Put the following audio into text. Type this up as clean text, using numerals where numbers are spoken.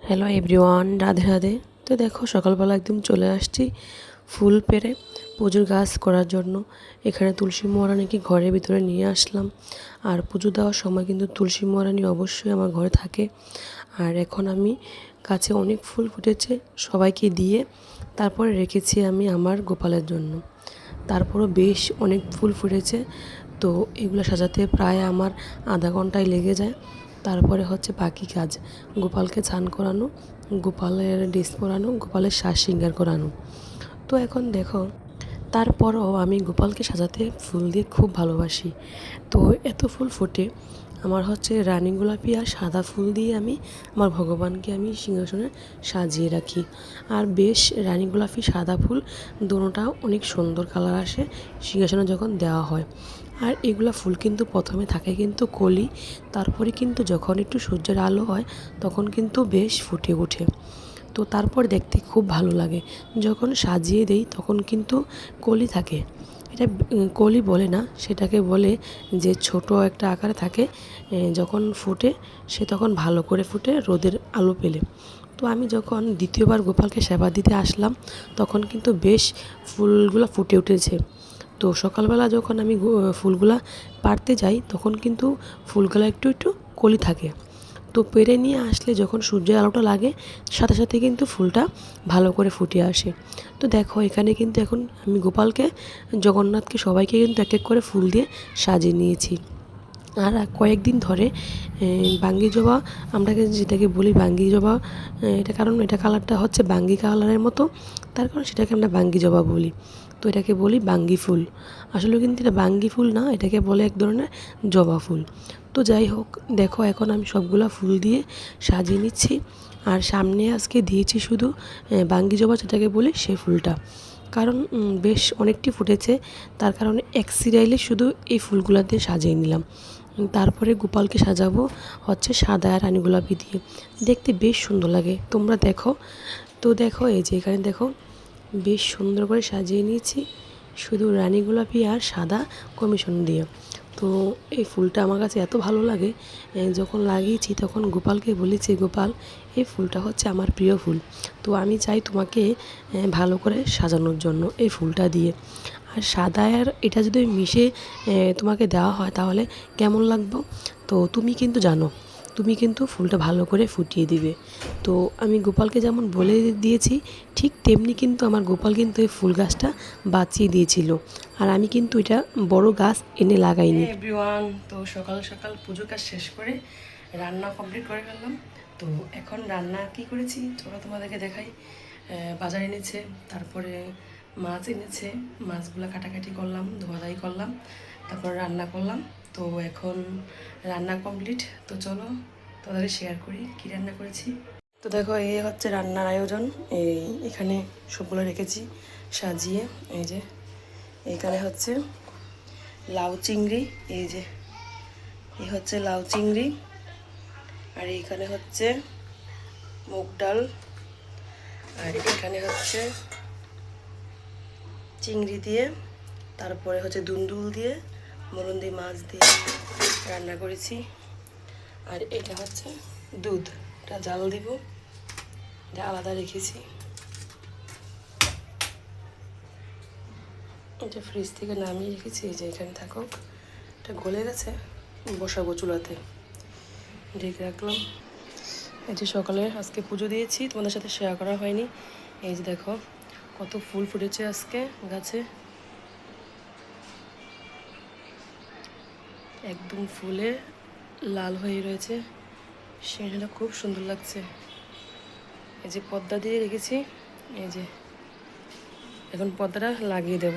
Hello everyone, Radhe Radhe. তো দেখো সকালবেলা একদম চলে আসছি ফুল পেড়ে পুজোর গাছ করার জন্য। এখানে তুলসী মহারানীকে ঘরের ভিতরে নিয়ে আসলাম। আর পুজো দেওয়ার সময় কিন্তু তুলসী মহারানী অবশ্যই আমার ঘরে থাকে। আর এখন আমি গাছে অনেক ফুল ফুটেছে, সবাইকে দিয়ে তারপরে রেখেছি আমি আমার গোপালের জন্য। তারপরও বেশ অনেক ফুল ফুটেছে, তো এগুলো সাজাতে প্রায় আমার আধা ঘন্টায় লেগে যায়। তারপরে হচ্ছে বাকি কাজ, গোপালকে স্নান করানো, গোপালের ড্রেস পরানো, গোপালের সাজ শৃঙ্গার করানো। তো এখন দেখো, তারপরও আমি গোপালকে সাজাতে ফুল দিয়ে খুব ভালোবাসি। তো এত ফুল ফোটে আমার হচ্ছে রানী গোলাপি আর সাদা ফুল দিয়ে আমি আমার ভগবানকে আমি সিংহাসনে সাজিয়ে রাখি। আর বেশ রানী গোলাপি সাদা ফুল দোনোটা অনেক সুন্দর কালার আসে সিংহাসনে যখন দেওয়া হয়। আর এগুলা ফুল কিন্তু প্রথমে থাকে কিন্তু কলি, তারপরে কিন্তু যখন একটু সূর্যের আলো হয় তখন কিন্তু বেশ ফুটে ওঠে। তো তারপর দেখতে খুব ভালো লাগে। যখন সাজিয়ে দেই তখন কিন্তু কলি থাকে। এটা কলি বলে না, সেটাকে বলে যে ছোট একটা আকারে থাকে। যখন ফুটে সে তখন ভালো করে ফুটে রোদের আলো পেলে। তো আমি যখন দ্বিতীয়বার গোপালকে সেবা দিতে আসলাম তখন কিন্তু বেশ ফুলগুলো ফুটে উঠেছে। তো সকালবেলা যখন আমি ফুলগুলা পাড়তে যাই তখন কিন্তু ফুলগুলো একটু একটু কলি থাকে। তো পেরে নিয়ে আসলে যখন সূর্যের আলোটা লাগে সাথে সাথে কিন্তু ফুলটা ভালো করে ফুটে আসে। তো দেখো এখানে কিন্তু এখন আমি গোপালকে, জগন্নাথকে, সবাইকে কিন্তু এক এক করে ফুল দিয়ে সাজিয়ে নিয়েছি। আর কয়েকদিন ধরে বাঙ্গি জবা, আমরা যেটাকে বলি বাঙ্গি জবা, এটা কারণ এটা কালারটা হচ্ছে বাঙ্গি কালারের মতো, তার কারণ সেটাকে আমরা বাঙ্গি জবা বলি। তো এটাকে বলি বাঙ্গি ফুল। আসলে কিন্তু এটা বাঙ্গি ফুল না, এটাকে বলে এক ধরনের জবা ফুল। তো যাই হোক, দেখো এখন আমি সবগুলা ফুল দিয়ে সাজিয়ে নিচ্ছি। আর সামনে আজকে দিয়েছি শুধু বাঙ্গি জবা যেটাকে বলি সে ফুলটা, কারণ বেশ অনেকটি ফুটেছে, তার কারণে এক সিরিয়ালে শুধু এই ফুলগুলা দিয়ে সাজিয়ে নিলাম। তারপরে গোপালকে সাজাবো হচ্ছে সাদা আর রানী গোলাপি দিয়ে, দেখতে বেশ সুন্দর লাগে। তোমরা দেখো। তো দেখো এই যে এখানে দেখো বেশ সুন্দর করে সাজিয়ে নিয়েছি শুধু রানী গোলাপি আর সাদা কমিশন দিয়ে। তো এই ফুলটা আমার কাছে এত ভালো লাগে, যখন লাগিয়েছি তখন গোপালকে বলেছি, গোপাল এই ফুলটা হচ্ছে আমার প্রিয় ফুল, তো আমি চাই তোমাকে ভালো করে সাজানোর জন্য এই ফুলটা দিয়ে। আর সাদা আর এটা যদি মিশে তোমাকে দেওয়া হয় তাহলে কেমন লাগবে। তো তুমি কিন্তু জানো, তুমি কিন্তু ফুলটা ভালো করে ফুটিয়ে দিবে। তো আমি গোপালকে যেমন বলে দিয়েছি ঠিক তেমনি কিন্তু আমার গোপাল কিন্তু এই ফুল গাছটা বাঁচিয়ে দিয়েছিল। আর আমি কিন্তু এটা বড় গাছ এনে লাগাইনি। এভরিওয়ান, তো সকাল সকাল পুজো কাজ শেষ করে রান্না কমপ্লিট করে ফেললাম। তো এখন রান্না কি করেছি চলো তোমাদেরকে দেখাই। বাজার এনেছে, তারপরে মাছ এনেছে, মাছগুলো কাটাকাটি করলাম, ধোয়াধাই করলাম, তারপর রান্না করলাম। তো এখন রান্না কমপ্লিট, তো চলো তোমাদের শেয়ার করি কী রান্না করেছি। তো দেখো এই হচ্ছে রান্নার আয়োজন। এখানে সবগুলো রেখেছি সাজিয়ে। এই যে এখানে হচ্ছে লাউ চিংড়ি, এই যে এই হচ্ছে লাউ চিংড়ি, আর এইখানে হচ্ছে মুগ ডাল, আর এখানে হচ্ছে চিংড়ি দিয়ে, তারপরে হচ্ছে দুন্দুল দিয়ে, মরন্দি মাছ দিয়ে রান্না করেছি। আর এটা হচ্ছে দুধ, এটা জাল দিব, এটা আলাদা রেখেছি। এটা ফ্রিজ থেকে নামিয়ে রেখেছি, এই যে এখানে থাকুক, এটা গলে গেছে, বসাবো চুলাতে, ঢেকে রাখলাম। এই যে সকালে আজকে পুজো দিয়েছি, তোমাদের সাথে শেয়ার করা হয়নি। এই যে দেখো কত ফুল ফুটেছে আজকে গাছে, একদম ফুলে লাল হয়ে রয়েছে, সেটা খুব সুন্দর লাগছে। এই যে পর্দা দিয়ে রেখেছি, এই যে এখন পর্দাটা লাগিয়ে দেব।